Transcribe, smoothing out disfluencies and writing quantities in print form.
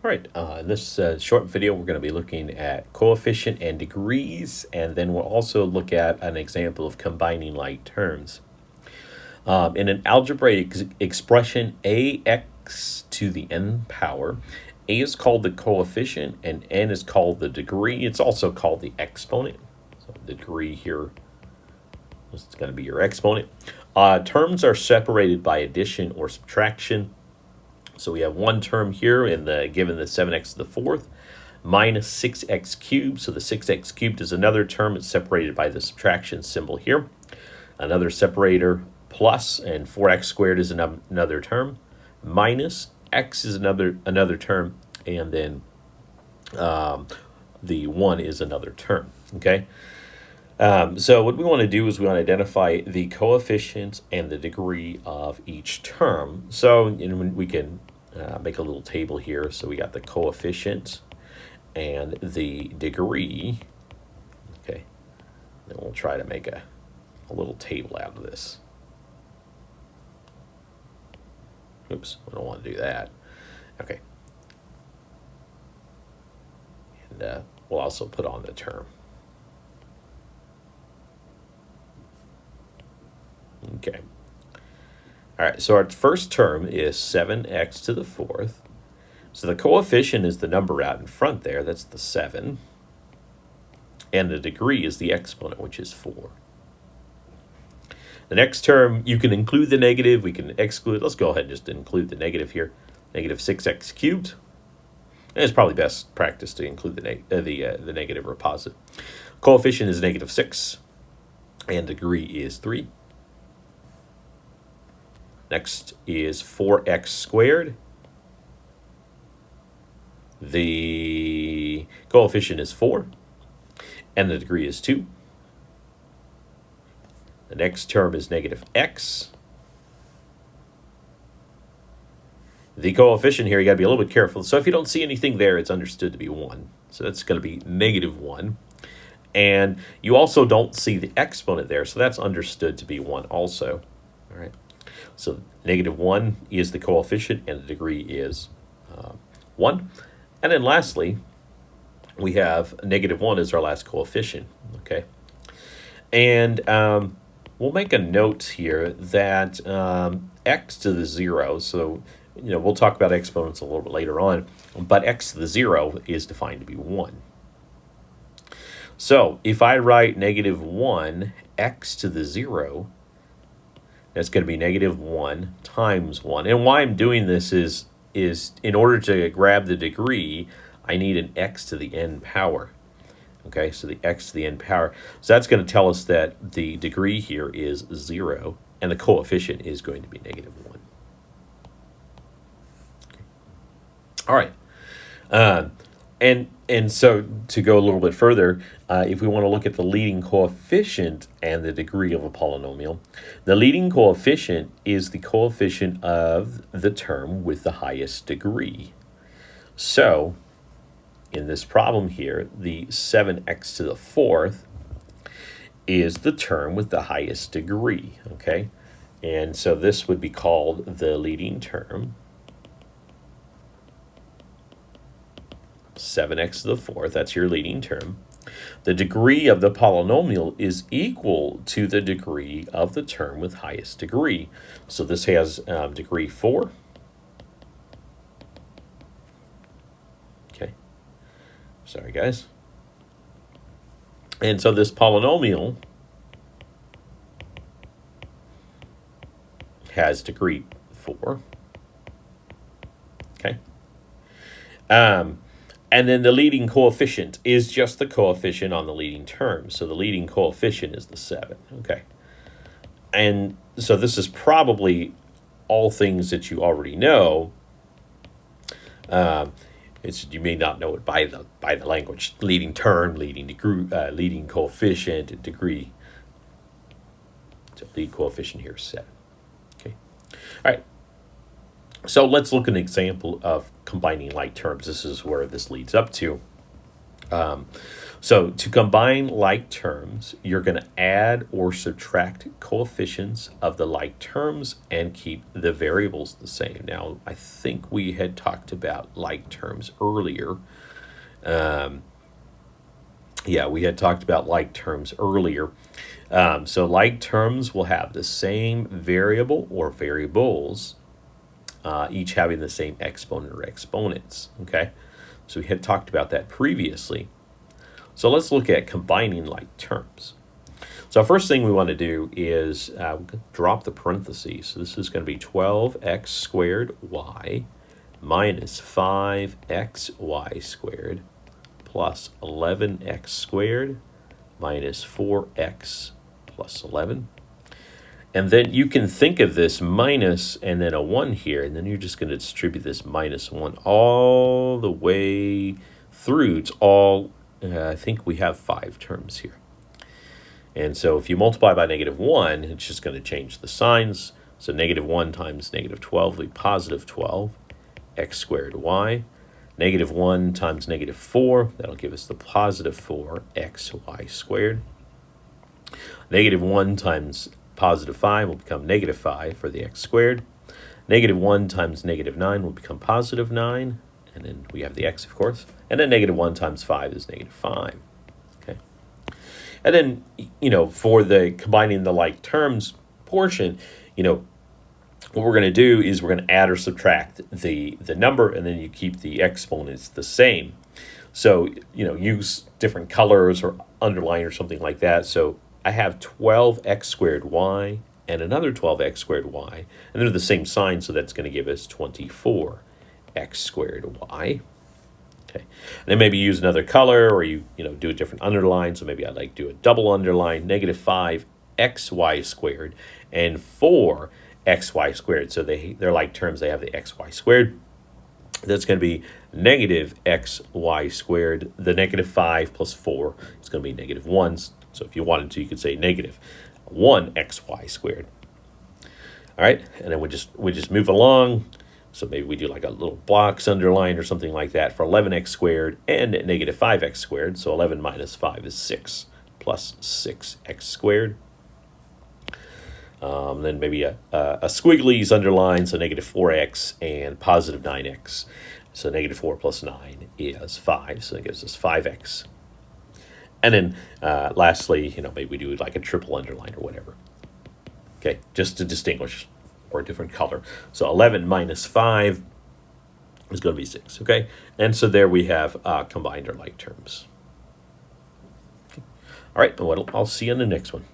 All right, in this short video, we're going to be looking at coefficient and degrees, and then we'll also look at an example of combining like terms. In an algebraic expression, ax to the n power, a is called the coefficient and n is called the degree. It's also called the exponent. So the degree here is going to be your exponent. Terms are separated by addition or subtraction. So we have one term here given the 7x to the fourth minus 6x cubed. So the 6x cubed is another term. It's separated by the subtraction symbol here. Another separator plus, and 4x squared is another term. Minus x is another term, and then the 1 is another term. Okay. So what we want to do is we want to identify the coefficient and the degree of each term. So we can make a little table here. So we got the coefficient and the degree. Okay, then we'll try to make a little table out of this. Oops, we don't want to do that. Okay. And we'll also put on the term. Okay. All right, so our first term is 7x to the fourth. So the coefficient is the number out in front there, that's the 7. And the degree is the exponent, which is 4. The next term, you can include the negative, we can exclude. Let's go ahead and just include the negative here. Negative 6x cubed. And it's probably best practice to include the negative or positive. Coefficient is negative 6, and degree is 3. Next is 4x squared. The coefficient is 4, and the degree is 2. The next term is negative x. The coefficient here, you got to be a little bit careful. So if you don't see anything there, it's understood to be 1. So that's going to be negative 1. And you also don't see the exponent there, so that's understood to be 1 also. All right. So negative 1 is the coefficient, and the degree is 1. And then lastly, we have negative 1 as our last coefficient. Okay. And we'll make a note here that x to the 0, so we'll talk about exponents a little bit later on, but x to the 0 is defined to be 1. So if I write negative 1 x to the 0, that's going to be negative 1 times 1. And why I'm doing this is in order to grab the degree, I need an x to the n power. Okay, so the x to the n power. So that's going to tell us that the degree here is 0, and the coefficient is going to be negative 1. All right. And so to go a little bit further, if we want to look at the leading coefficient and the degree of a polynomial, the leading coefficient is the coefficient of the term with the highest degree. So in this problem here, the 7x to the fourth is the term with the highest degree, okay? And so this would be called the leading term. 7x to the fourth, that's your leading term. The degree of the polynomial is equal to the degree of the term with highest degree. So this has degree 4. Okay. Sorry, guys. And so this polynomial has degree 4. Okay. And then the leading coefficient is just the coefficient on the leading term. So the leading coefficient is the 7. Okay. And so this is probably all things that you already know. You may not know it by the language. Leading term, leading degree, leading coefficient, degree. So lead coefficient here is 7. Okay. All right. So let's look at an example of combining like terms. This is where this leads up to. So to combine like terms, you're going to add or subtract coefficients of the like terms and keep the variables the same. Now, I think we had talked about like terms earlier. Yeah, we had talked about like terms earlier. So like terms will have the same variable or variables, each having the same exponent or exponents. Okay, so we had talked about that previously. So let's look at combining like terms. So first thing we want to do is drop the parentheses. So this is going to be 12x squared y minus 5xy squared plus 11x squared minus 4x plus 11. And then you can think of this minus and then a 1 here, and then you're just going to distribute this minus 1 all the way through to all, I think we have 5 terms here. And so if you multiply by negative 1, it's just going to change the signs. So negative 1 times negative 12 will be positive 12, x squared y. Negative 1 times negative 4, that'll give us the positive 4, xy squared. Negative 1 times positive 5 will become negative 5 for the x squared. Negative 1 times negative 9 will become positive 9. And then we have the x, of course. And then negative 1 times 5 is negative 5. Okay. And then, for the combining the like terms portion, what we're going to do is we're going to add or subtract the number, and then you keep the exponents the same. So, use different colors or underline or something like that. So I have 12x squared y and another 12x squared y, and they're the same sign, so that's going to give us 24x squared y. Okay. And then maybe use another color, or you do a different underline. So maybe I'd do a double underline, negative 5xy squared and 4xy squared. So they're like terms, they have the xy squared. That's going to be negative xy squared. The negative 5 plus 4 is going to be negative 1. So if you wanted to, you could say negative 1xy squared. All right, and then we just move along. So maybe we do like a little blocks underline or something like that for 11x squared and negative 5x squared. So 11 minus 5 is 6 plus 6x squared. Then maybe a squigglies underline, so negative 4x and positive 9x. So negative 4 plus 9 is 5, so that gives us 5x. And then lastly, maybe we do like a triple underline or whatever. Okay, just to distinguish, or a different color. So 11 minus 5 is going to be 6, okay? And so there we have combined or like terms. Okay. All right, I'll see you in the next one.